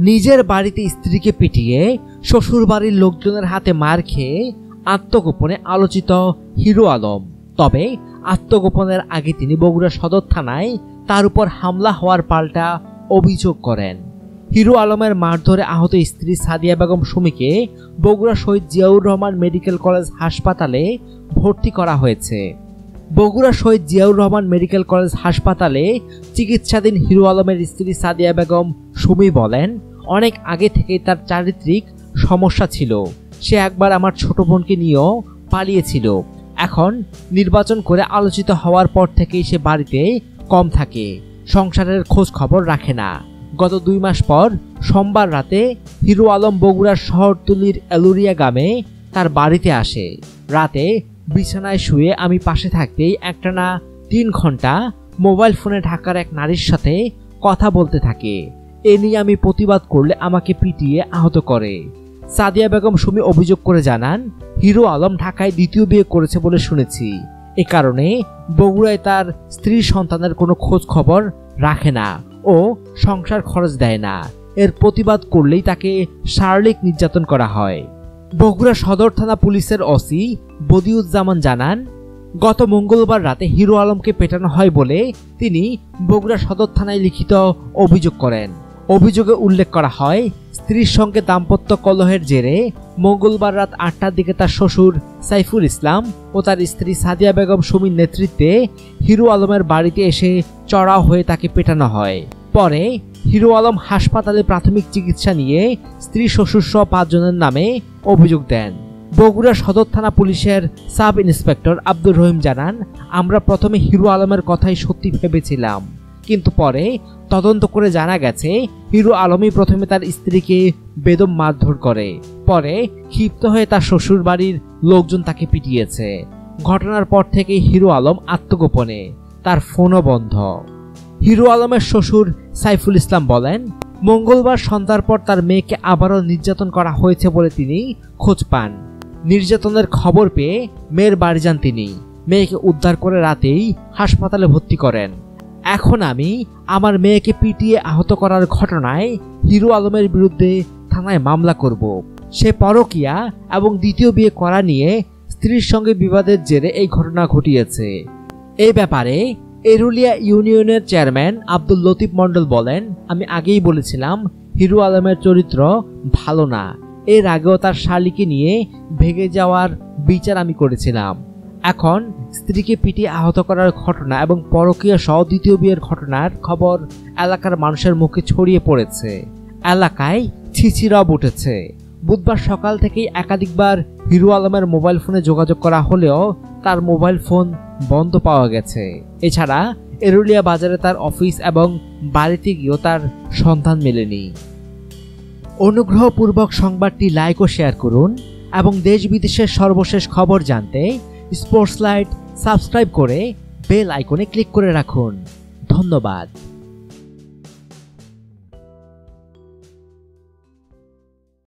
নিজের বাড়িতে স্ত্রীকে পিটিয়ে শ্বশুর বাড়ির লোকজনের হাতে মার খেয়ে আত্মগোপনে আলোচিত হিরো আলম। তবে আত্মগোপনের আগে তিনি বগুড়া সদর থানায় তার উপর হামলা হওয়ার পাল্টা অভিযোগ করেন। হিরো আলমের মারধরে আহত স্ত্রী সাদিয়া বেগম সুমিকে বগুড়া শহীদ জিয়াউর রহমান মেডিকেল কলেজ হাসপাতালে ভর্তি করা হয়েছে। বগুড়া শহীদ জিয়াউর রহমান মেডিকেল কলেজ হাসপাতালে চিকিৎসাধীন হিরো আলমের স্ত্রী সাদিয়া বেগম সুমি বলেন, অনেক আগে থেকেই তার চারিত্রিক সমস্যা ছিল। সে একবার আমার ছোট বোনকে নিয়েও পালিয়েছিল। এখন নির্বাচন করে আলোচিত হওয়ার পর থেকেই সে বাড়িতে কম থাকে, সংসারের খোঁজ খবর রাখে না। গত 2 মাস পর সোমবার রাতে হিরো আলম বগুড়ার শহরতলির এলুরিয়া গ্রামে তার বাড়িতে আসে। রাতে বিছানায় শুয়ে আমি পাশে থাকতেই একটানা 3 ঘন্টা মোবাইল ফোনে ঢাকার এক নারীর সাথে কথা বলতে থাকে। এ নিয়ে আমি প্রতিবাদ করলে আমাকে পিটিয়ে আহত করে। সাদিয়া বেগম সুমি অভিযোগ করে জানান, হিরো আলম ঢাকায় দ্বিতীয় বিয়ে করেছে বলে শুনেছি। এ কারণে বগুড়ায় তার স্ত্রী সন্তানের কোনো খোঁজ খবর রাখে না ও সংসার খরচ দেয় না। এর প্রতিবাদ করলেই তাকে শারীরিক নির্যাতন করা হয়। বগুড়া সদর থানা পুলিশের ওসি বদিউজ্জামান জানান, গত মঙ্গলবার রাতে হিরো আলমকে পেটানো হয় বলে তিনি বগুড়া সদর থানায় লিখিত অভিযোগ করেন। অভিযোগে উল্লেখ করা হয়, স্ত্রীর সঙ্গে দাম্পত্য কলহের জেরে মঙ্গলবার রাত 8টার দিকে তার শ্বশুর সাইফুল ইসলাম ও তার স্ত্রী সাদিয়া বেগম সুমির নেতৃত্বে হিরো আলমের বাড়িতে এসে চড়াও হয়ে তাকে পেটানো হয়। পরে হিরো আলম হাসপাতালে প্রাথমিক চিকিৎসা নিয়ে স্ত্রী শ্বশুর সহ 5 জনের নামে অভিযোগ দেন। বগুড়া সদর থানা পুলিশের সাব ইন্সপেক্টর আব্দুর রহিম জানান, আমরা প্রথমে হিরো আলমের কথাই সত্যি ভেবেছিলাম, কিন্তু পরে তদন্ত করে জানা গেছে হিরো আলমই প্রথমে তার স্ত্রীকে বেদম মারধর করে। পরে ক্ষিপ্ত হয়ে তার শ্বশুর বাড়ির লোকজন তাকে পিটিয়েছে। ঘটনার পর থেকে হিরো আলম আত্মগোপনে, তার ফোনও বন্ধ। হিরো আলমের শ্বশুর সাইফুল ইসলাম বলেন, মঙ্গলবার সন্ধ্যার পর তার মেয়েকে আবারও নির্যাতন করা হয়েছে বলে তিনি খোঁজ পান। নির্যাতনের খবর পেয়ে মেয়ের বাড়ি যান তিনি। মেয়েকে উদ্ধার করে রাতেই হাসপাতালে ভর্তি করেন। এখন আমি আমার মেয়েকে পিটিয়ে আহত করার ঘটনায় হিরো আলমের বিরুদ্ধে থানায় মামলা করব। সে পরকীয়া এবং দ্বিতীয় বিয়ে করা নিয়ে স্ত্রীর সঙ্গে বিবাদের জেরে এই ঘটনা ঘটিয়েছে। এই ব্যাপারে এরুলিয়া ইউনিয়নের চেয়ারম্যান আব্দুল লতিফ মন্ডল বলেন, আমি আগেই বলেছিলাম হিরো আলমের চরিত্র ভালো না। এর আগেও তার শালীকে নিয়ে ভেগে যাওয়ার বিচার আমি করেছিলাম। এখন স্ত্রীকে পিটিয়ে আহত করার ঘটনা এবং পরকীয়া সহ দ্বিতীয় বিয়ের ঘটনার খবর এলাকার মানুষের মুখে ছড়িয়ে পড়েছে। এলাকায় ছিছিরব উঠেছে। বুধবার সকাল থেকেই একাধিকবার হিরো আলমের মোবাইল ফোনে যোগাযোগ করা হলেও তার মোবাইল ফোন বন্ধ পাওয়া গেছে। এছাড়া এরুলিয়া বাজারে তার অফিস এবং বাড়িতে গিয়েও তার সন্ধান মেলেনি। অনুগ্রহপূর্বক সংবাদটি লাইক ও শেয়ার করুন এবং দেশ বিদেশের সর্বশেষ খবর জানতে স্পোর্টস লাইট সাবস্ক্রাইব করে বেল আইকনে ক্লিক করে রাখুন। ধন্যবাদ।